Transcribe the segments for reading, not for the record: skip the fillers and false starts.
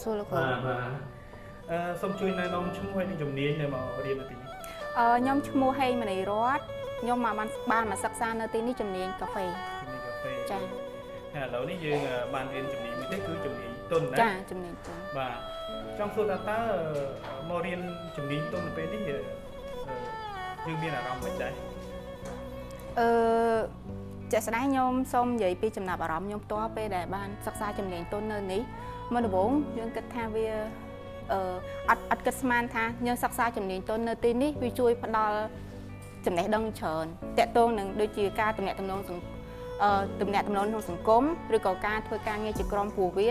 សួរលោកគ្រូសូមជួយណែនាំឈ្មោះហើយនឹងជំនាញដែលមករៀននៅទីនេះខ្ញុំឈ្មោះហេងមនីរតខ្ញុំបានមកសិក្សានៅទីនេះជំនាញកាហ្វេចាឥឡូវនេះយើងបានរៀនជំនាញមួយទៀតគឺជំនាញទុនណាចាជំនាញទុនបាទចង់សួរតើមករៀនជំនាញទុននៅពេលនេះយើងមានអារម្មណ៍មិនដែរជាក់ស្ដែងខ្ញុំសូមនិយាយពីចំណាប់អារម្មណ៍ខ្ញុំផ្ទាល់ពេលដែលបានសិក្សាជំនាញទុននៅនេះមុនដំបូងយើងគិតថាវាអត់គិតស្មានថាយើងសិក្សាជំនាញទុននៅទីនេះវាជួយផ្ដល់ចំណេះដឹងច្រើនតកតងនឹងដូចជាការទំនាក់ទំនងក្នុងសង្គមឬក៏ការធ្វើការងារជាក្រុមព្រោះវា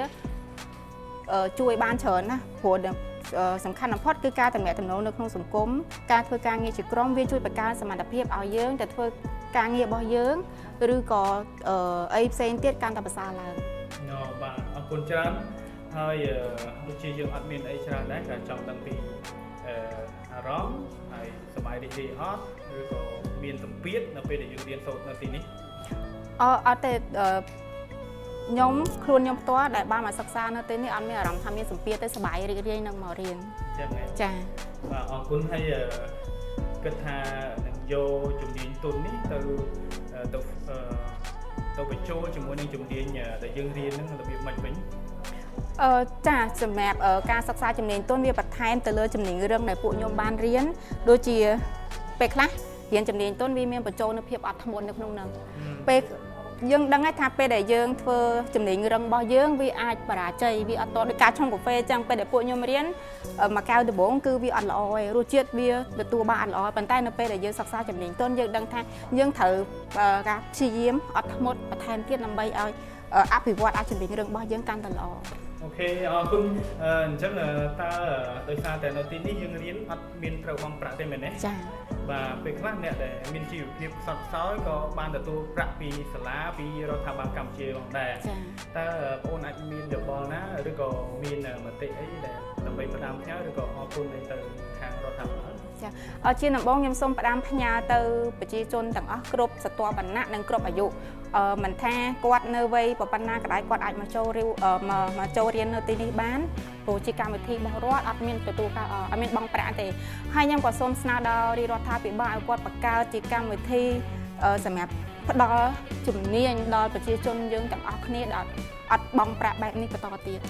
ជួយបានច្រើនណាព្រោះសំខាន់បំផុតគឺការទំនាក់ទំនងនៅក្នុងសង្គមការធ្វើការងារជាក្រុមវាជួយបង្កើនសមត្ថភាពឲ្យយើងទៅធ្វើការងាររបស់យើងឬក៏អីផ្សេងទៀតកាន់តែប្រសើរឡើងបាទអរគុណច្រើនហើយដូចជាយើងអត់មានអីច្រើនដែរក៏ចង់ដឹងពីអារម្មណ៍ហើយសប្បាយរីករាយអត់ឬក៏មានសម្ពាធនៅពេលដែលយើងរៀនសូត្រនៅទីនេះអត់ទេខ្ញុំខ្លួនខ្ញុំផ្ទាល់ដែលបានមកសិក្សានៅទីនេះអត់មានអារម្មណ៍ថាមានសម្ពាធទេសប្បាយរីករាយនឹងមករៀនចឹងហ៎ចាបាទអរគុណហើយគិតថានឹងយកជំនាញទុននេះទៅបញ្ចូលជាមួយនឹងជំនាញដែលយើងរៀននឹងរបៀបម៉េចវិញចាសម្រាប់ការសិក្សាជំនាញទុនវាបន្ថែមទៅលើជំនាញរឹងដែលពួកខ្ញុំបានរៀនដូចជាពេលខ្លះរៀនជំនាញទុនវាមានបញ្ចូលនូវភាពអត់ធ្មត់នៅក្នុងនោះពេលយើងដឹងថាពេលដែលយើងធ្វើជំនាញរឹងរបស់យើងវាអាចបរាជ័យវាអត់តដូចការឆុងកាហ្វេអញ្ចឹងពេលដែលពួកខ្ញុំរៀនមួយកែវដំបូងគឺវាអត់ល្អទេរសជាតិវាទទួលបានអត់ល្អប៉ុន្តែនៅពេលដែលយើងសិក្សាជំនាញទុនយើងដឹងថាយើងត្រូវការព្យាយាមអត់ធ្មត់បន្ថែមទៀតដើម្បីឲ្យអភិវឌ្ឍអាចជំនាញរឹងរបស់យើងកាន់តែល្អអូខេអរគុណអញ្ចឹងតើដោយសារតែនៅទីនេះយើងរៀនអត់មានត្រូវបង់ប្រាក់ទេមែនទេចា៎បាទពេលខ្លះអ្នកដែលមានជីវភាពខ្សត់ខ្សោយក៏បានទទួលប្រាក់ពីសាលាពីរដ្ឋាភិបាលកម្ពុជាផងដែរតើបងប្អូនអាចមានយោបល់ណាឬក៏មានមតិអីដែលដើម្បីផ្ដាំផ្ញើឬក៏អរគុណទៅខាងរដ្ឋាភិបាលចាជាដំបូងខ្ញុំសូមផ្ដាំផ្ញើទៅប្រជាជនទាំងអស់គ្រប់ស្រទាប់វណ្ណៈនិងគ្រប់អាយុមិនថាគាត់នៅវ័យប៉ុណ្ណាក៏ដោយគាត់អាចមកចូលរៀននៅទីនេះបានព្រោះជាកម្មវិធីរបស់រដ្ឋអត់មានទទួលការអត់មានបង់ប្រាក់ទេហើយខ្ញុំក៏សូមស្នើដល់រាជរដ្ឋាភិបាលឲ្យគាត់បង្កើតជាកម្មវិធីសម្រាប់ផ្ដល់ជំនាញដល់ប្រជាជនយើងទាំងអស់គ្នាដែលអត់បង់ប្រាក់បែបនេះបន្តទៀត